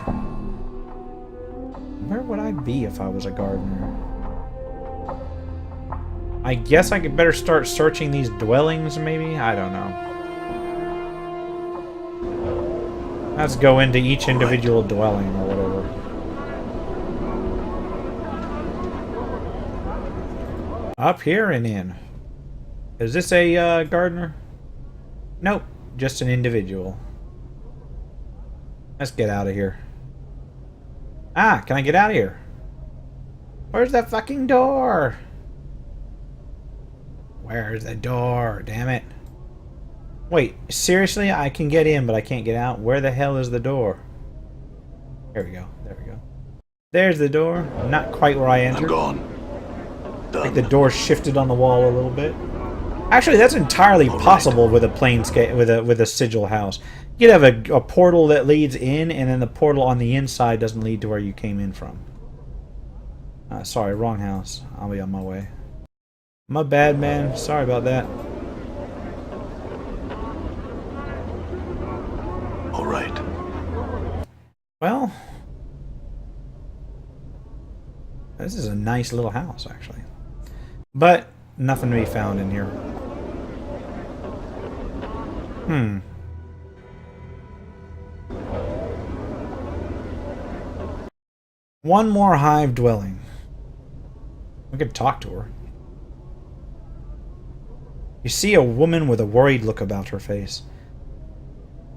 Where would I be if I was a gardener? I guess I could better start searching these dwellings, maybe? I don't know. Let's go into each individual dwelling or whatever. Up here and in. Is this a gardener? Nope, just an individual. Let's get out of here. Ah, can I get out of here? Where's the fucking door? Where's the door? Damn it. Wait, seriously? I can get in, but I can't get out? Where the hell is the door? There we go. There we go. There's the door. Not quite where I entered. I'm gone. Done. Like the door shifted on the wall a little bit. Actually, that's entirely possible with a Planescape with a sigil house. You could have a portal that leads in, and then the portal on the inside doesn't lead to where you came in from. Sorry, wrong house. I'll be on my way. My bad, man. Sorry about that. All right. Well, this is a nice little house, actually. But nothing to be found in here. One more hive dwelling. We could talk to her. You see a woman with a worried look about her face.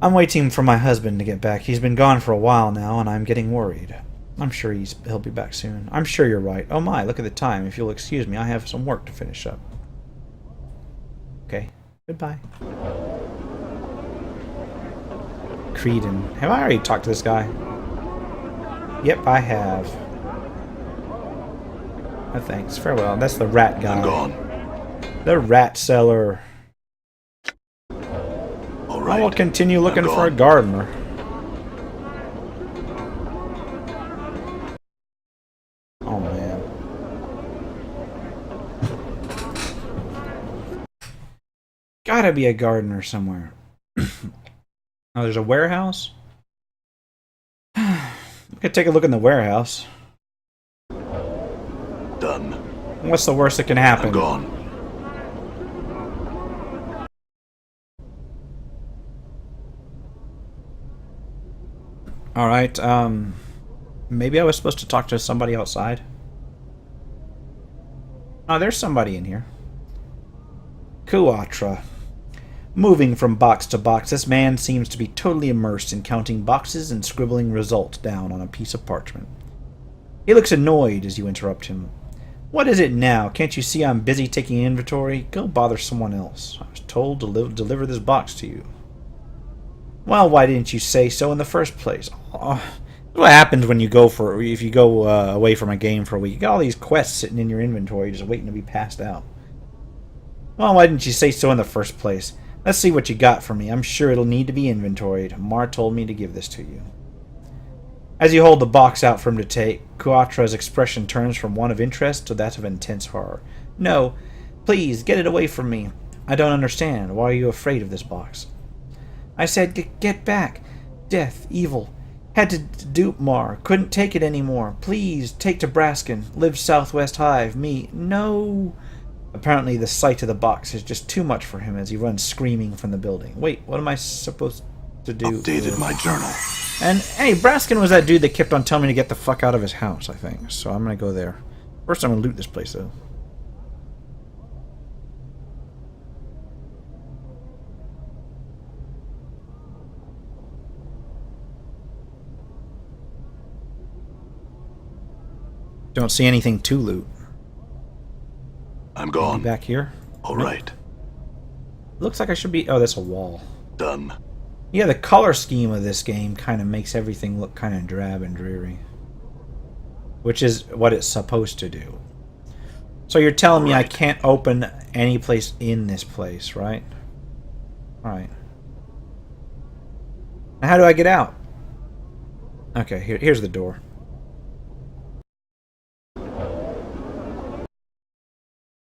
I'm waiting for my husband to get back. He's been gone for a while now, and I'm getting worried. I'm sure he'll be back soon. I'm sure you're right. Oh my, look at the time. If you'll excuse me, I have some work to finish up. Okay, goodbye. Creedon. Have I already talked to this guy? Yep, I have. Oh, thanks. Farewell. That's the rat guy. I'm gone. The rat seller. All right. I will continue looking for a gardener. Oh, man. Gotta be a gardener somewhere. Oh, there's a warehouse? We could take a look in the warehouse. Done. What's the worst that can happen? I'm gone. Alright, maybe I was supposed to talk to somebody outside? Oh, there's somebody in here. Kuatra. Moving from box to box, this man seems to be totally immersed in counting boxes and scribbling results down on a piece of parchment. He looks annoyed as you interrupt him. What is it now? Can't you see I'm busy taking inventory? Go bother someone else. I was told to deliver this box to you. Well, why didn't you say so in the first place? Oh, what happens when you go if you go away from a game for a week? You got all these quests sitting in your inventory just waiting to be passed out. Well, why didn't you say so in the first place? Let's see what you got for me. I'm sure it'll need to be inventoried. Mar told me to give this to you. As you hold the box out for him to take, Kuatra's expression turns from one of interest to that of intense horror. No, please, get it away from me. I don't understand. Why are you afraid of this box? I said, get back. Death, evil. Had to dupe Mar. Couldn't take it anymore. Please, take to Braskin. Live Southwest Hive. Me. No. Apparently the sight of the box is just too much for him as he runs screaming from the building. Wait, what am I supposed to do? Updated my journal. And, hey, Braskin was that dude that kept on telling me to get the fuck out of his house, I think. So I'm gonna go there. First I'm gonna loot this place, though. Don't see anything to loot. I'm gone. Back here? All Nope. right. Looks like I should be... Oh, that's a wall. Done. Yeah, the color scheme of this game kind of makes everything look kind of drab and dreary. Which is what it's supposed to do. So you're telling me I can't open any place in this place, right? Alright. Now how do I get out? Okay, here's the door.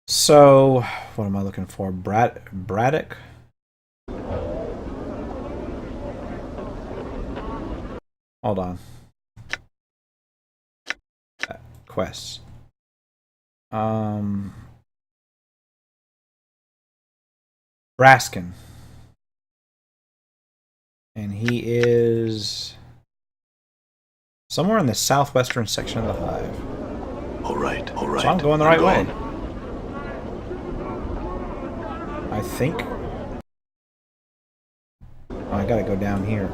So, what am I looking for? Braddock? Hold on. Quests. Braskin. And he is somewhere in the southwestern section of the hive. All right. All right. So I'm going the right way. gone. I think. Oh, I gotta go down here.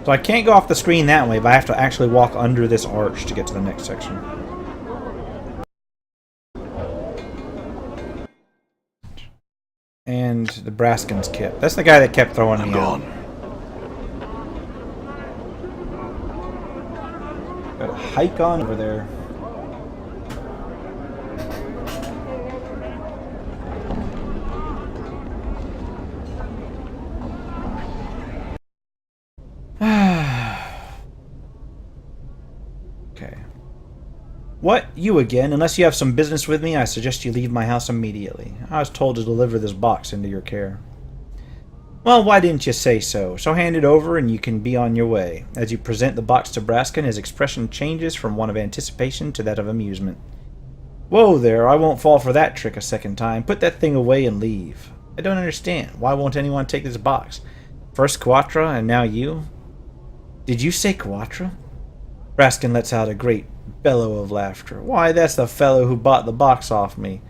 So I can't go off the screen that way, but I have to actually walk under this arch to get to the next section. And the Braskin's kit. That's the guy that kept throwing me out. Got a hike on over there. Okay. What? You again? Unless you have some business with me, I suggest you leave my house immediately. I was told to deliver this box into your care. Well, why didn't you say so? So hand it over and you can be on your way. As you present the box to Braskin, his expression changes from one of anticipation to that of amusement. Whoa there, I won't fall for that trick a second time. Put that thing away and leave. I don't understand. Why won't anyone take this box? First Quatra, and now you? Did you say Quatra? Braskin lets out a great bellow of laughter. Why, that's the fellow who bought the box off me.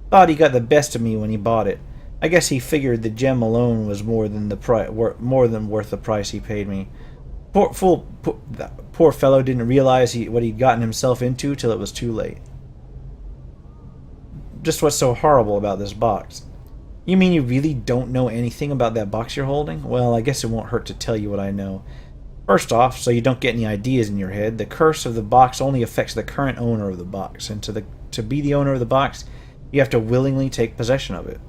Thought he got the best of me when he bought it. I guess he figured the gem alone was more than worth the price he paid me. Poor fellow didn't realize what he'd gotten himself into till it was too late. Just what's so horrible about this box? You mean you really don't know anything about that box you're holding? Well, I guess it won't hurt to tell you what I know. First off, so you don't get any ideas in your head, the curse of the box only affects the current owner of the box, and to be the owner of the box, you have to willingly take possession of it.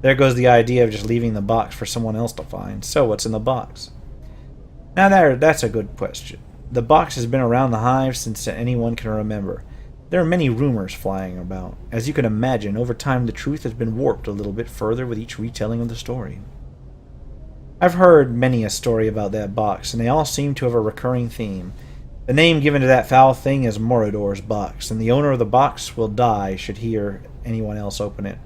There goes the idea of just leaving the box for someone else to find. So what's in the box? Now that's a good question. The box has been around the hive since anyone can remember. There are many rumors flying about. As you can imagine, over time the truth has been warped a little bit further with each retelling of the story. I've heard many a story about that box, and they all seem to have a recurring theme. The name given to that foul thing is Morador's box, and the owner of the box will die should he or anyone else open it.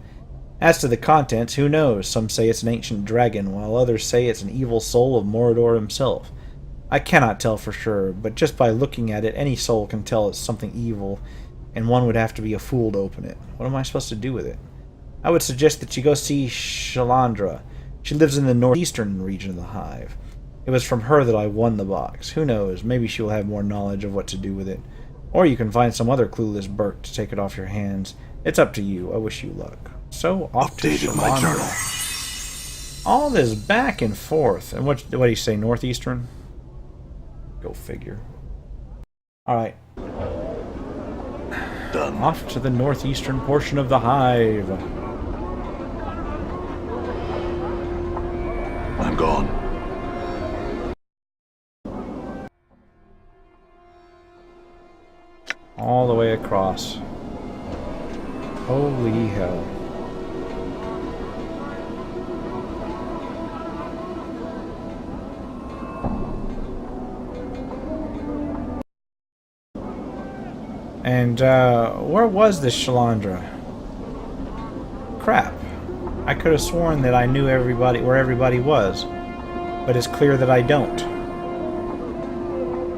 As to the contents, who knows? Some say it's an ancient dragon, while others say it's an evil soul of Morador himself. I cannot tell for sure, but just by looking at it, any soul can tell it's something evil, and one would have to be a fool to open it. What am I supposed to do with it? I would suggest that you go see Shalandra. She lives in the northeastern region of the hive. It was from her that I won the box. Who knows? Maybe she will have more knowledge of what to do with it. Or you can find some other clueless Burke to take it off your hands. It's up to you. I wish you luck. So, off to Updated my journal. All this back and forth. And what do you say, northeastern? Go figure. Alright. Done. Off to the northeastern portion of the hive. I'm gone. All the way across. Holy hell. And, where was this Shalandra? Crap. I could have sworn that I knew where everybody was. But it's clear that I don't.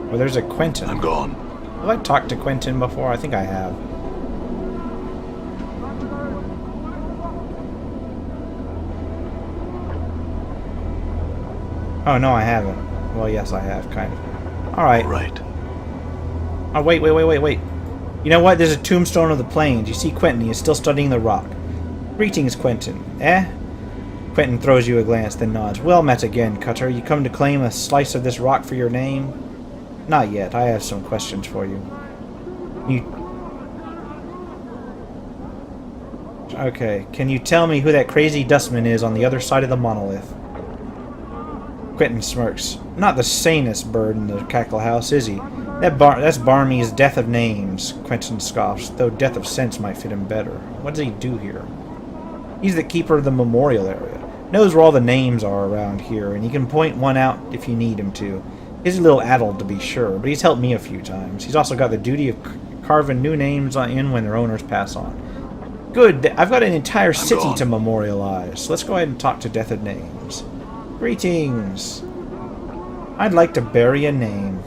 Well, there's a Quentin. I'm gone. Have I talked to Quentin before? I think I have. Oh, no, I haven't. Well, yes, I have, kind of. Alright. All right. Oh, wait. You know what? There's a tombstone of the plains. You see Quentin. He is still studying the rock. Greetings, Quentin. Eh? Quentin throws you a glance, then nods. Well met again, Cutter. You come to claim a slice of this rock for your name? Not yet. I have some questions for you. Okay. Can you tell me who that crazy dustman is on the other side of the monolith? Quentin smirks. Not the sanest bird in the Cackle House, is he? That's Barmy's Death of Names, Quentin scoffs, though Death of Sense might fit him better. What does he do here? He's the keeper of the memorial area. Knows where all the names are around here, and he can point one out if you need him to. He's a little addled, to be sure, but he's helped me a few times. He's also got the duty of carving new names in when their owners pass on. Good, I've got an entire city to memorialize, so let's go ahead and talk to Death of Names. Greetings. I'd like to bury a name.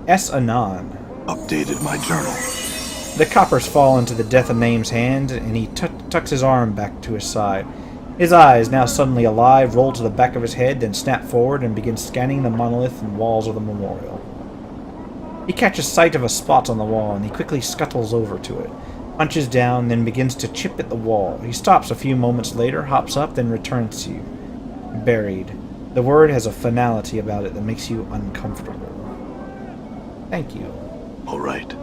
S. Anon. Updated my journal. The coppers fall into the Death of Name's hand, and he tucks his arm back to his side. His eyes, now suddenly alive, roll to the back of his head, then snap forward and begin scanning the monolith and walls of the memorial. He catches sight of a spot on the wall, and he quickly scuttles over to it, punches down, then begins to chip at the wall. He stops a few moments later, hops up, then returns to you. Buried. The word has a finality about it that makes you uncomfortable. Thank you. All right.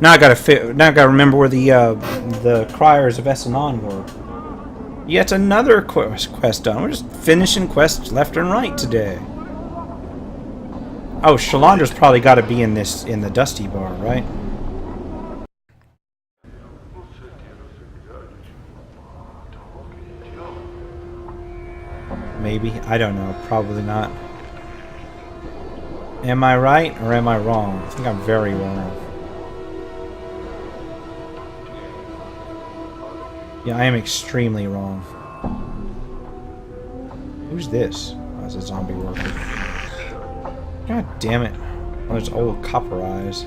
Now I gotta remember where the criers of Essanon were. Yet another quest done. We're just finishing quests left and right today. Oh, Shalandra's probably got to be in the Dusty Bar, right? Maybe. I don't know. Probably not. Am I right or am I wrong? I think I'm very wrong. Yeah, I am extremely wrong. Who's this? Oh, it's a zombie worker. God damn it. Oh, there's old copper eyes.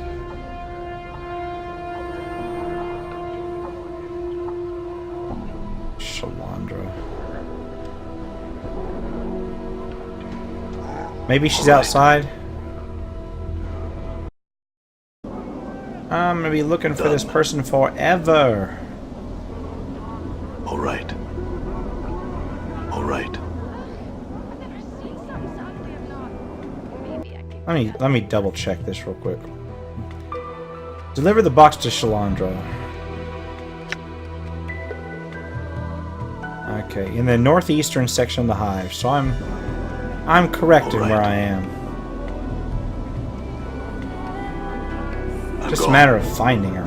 Shalandra. Maybe she's outside. I'm gonna be looking for this person forever. All right. All right. Let me double check this real quick. Deliver the box to Shalandra. Okay, in the northeastern section of the hive. So I'm correct in where I am. Just a matter of finding her.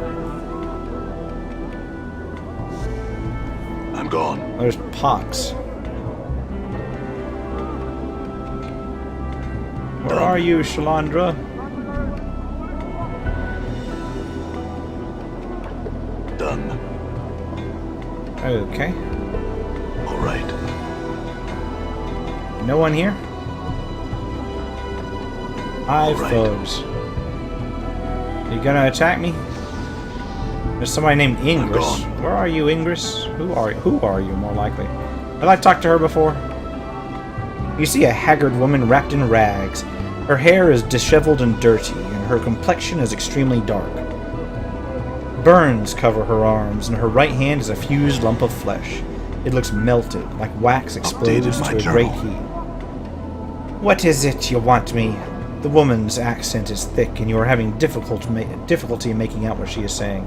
I'm gone. There's Pox. Where are you, Shalandra? Done. Okay. All right. No one here? Hive Right. foes. You gonna attack me? There's somebody named Ingress. Where are you, Ingress? Who are you, more likely? Have I talked to her before? You see a haggard woman wrapped in rags. Her hair is disheveled and dirty, and her complexion is extremely dark. Burns cover her arms, and her right hand is a fused lump of flesh. It looks melted, like wax exposed to a great heat. What is it you want me? The woman's accent is thick, and you are having difficulty in making out what she is saying.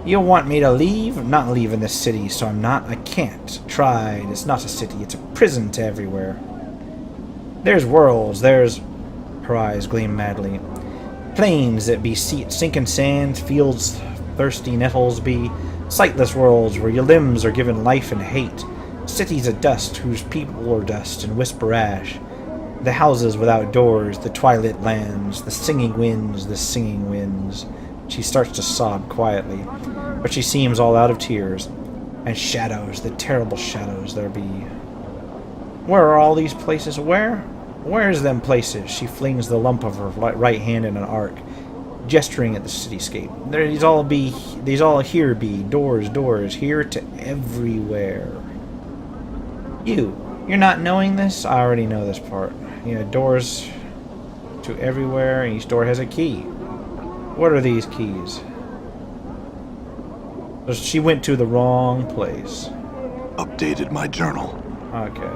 You want me to leave? Not leave in this city, so I'm not. I can't. Tried. It's not a city. It's a prison to everywhere. There's worlds. There's... Her eyes gleam madly. Plains that be sinking sand, fields thirsty nettles be, sightless worlds where your limbs are given life and hate, cities of dust whose people are dust and whisper ash, the houses without doors, the twilight lands, the singing winds. She starts to sob quietly, but she seems all out of tears, and shadows, the terrible shadows there be. Where are all these places? Where's them places? She flings the lump of her right hand in an arc, gesturing at the cityscape. These all here be, doors, here to everywhere. You're not knowing this? I already know this part. Doors to everywhere, and each door has a key. What are these keys? So she went to the wrong place. Updated my journal. Okay.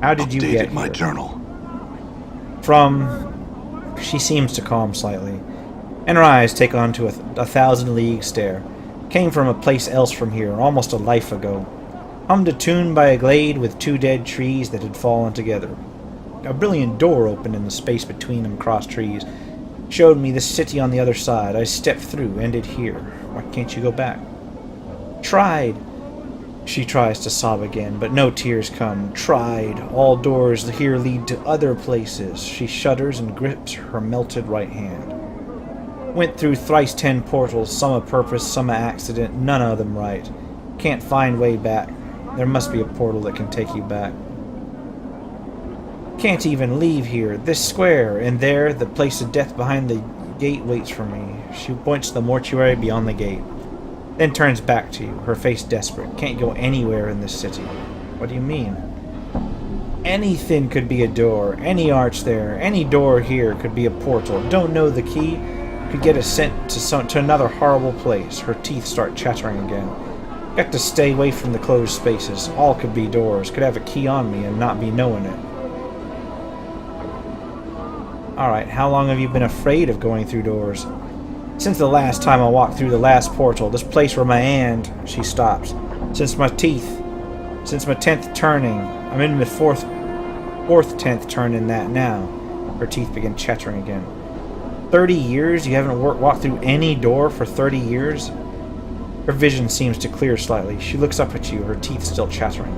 How did you get here? Updated my journal. She seems to calm slightly, and her eyes take on to a 1,000-league stare. Came from a place else from here, almost a life ago. Hummed a tune by a glade with 2 dead trees that had fallen together. A brilliant door opened in the space between them crossed trees. Showed me the city on the other side. I stepped through, ended here. Why can't you go back? Tried. She tries to sob again, but no tears come. Tried. All doors here lead to other places. She shudders and grips her melted right hand. Went through thrice 10 portals, some a purpose, some a accident, none of them right. Can't find way back. There must be a portal that can take you back. Can't even leave here. This square, and there, the place of death behind the gate waits for me. She points to the mortuary beyond the gate. Then turns back to you, her face desperate. Can't go anywhere in this city. What do you mean? Anything could be a door. Any arch there. Any door here could be a portal. Don't know the key. Could get us sent to another horrible place. Her teeth start chattering again. Got to stay away from the closed spaces. All could be doors. Could have a key on me and not be knowing it. Alright, how long have you been afraid of going through doors? Since the last time I walked through the last portal, this place where my aunt... She stops. Since my teeth Since my 10th turning, I'm in the fourth 10th turn in that now. Her teeth begin chattering again. 30 years? You haven't walked through any door for 30 years? Her vision seems to clear slightly. She looks up at you, her teeth still chattering.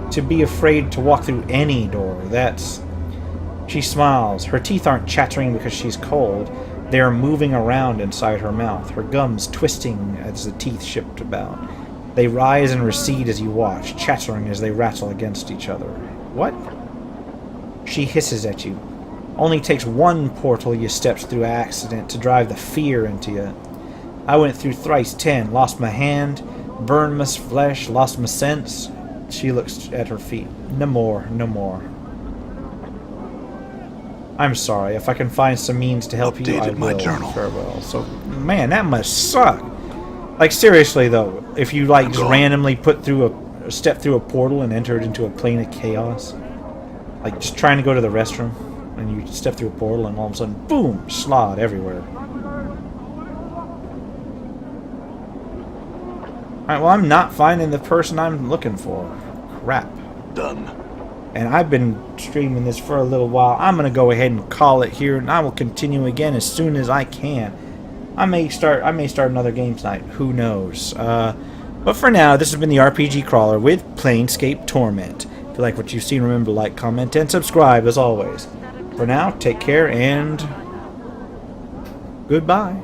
To be afraid to walk through any door, that's... She smiles. Her teeth aren't chattering because she's cold. They are moving around inside her mouth, her gums twisting as the teeth shift about. They rise and recede as you watch, chattering as they rattle against each other. What? She hisses at you. Only takes one portal you stepped through accident to drive the fear into you. I went through thrice 10, lost my hand, burned my flesh, lost my sense. She looks at her feet. No more, no more. I'm sorry. If I can find some means to help you, I will. My journal. Farewell. So, man, that must suck. Like, seriously, though, if you, like, just randomly step through a portal and entered into a plane of chaos, like, just trying to go to the restroom, and you step through a portal, and all of a sudden, boom, slod everywhere. Alright, well, I'm not finding the person I'm looking for. Crap. Done. And I've been streaming this for a little while. I'm going to go ahead and call it here, and I will continue again as soon as I can. I may start another game tonight. Who knows? But for now, this has been the RPG Crawler with Planescape Torment. If you like what you've seen, remember to like, comment, and subscribe as always. For now, take care and goodbye.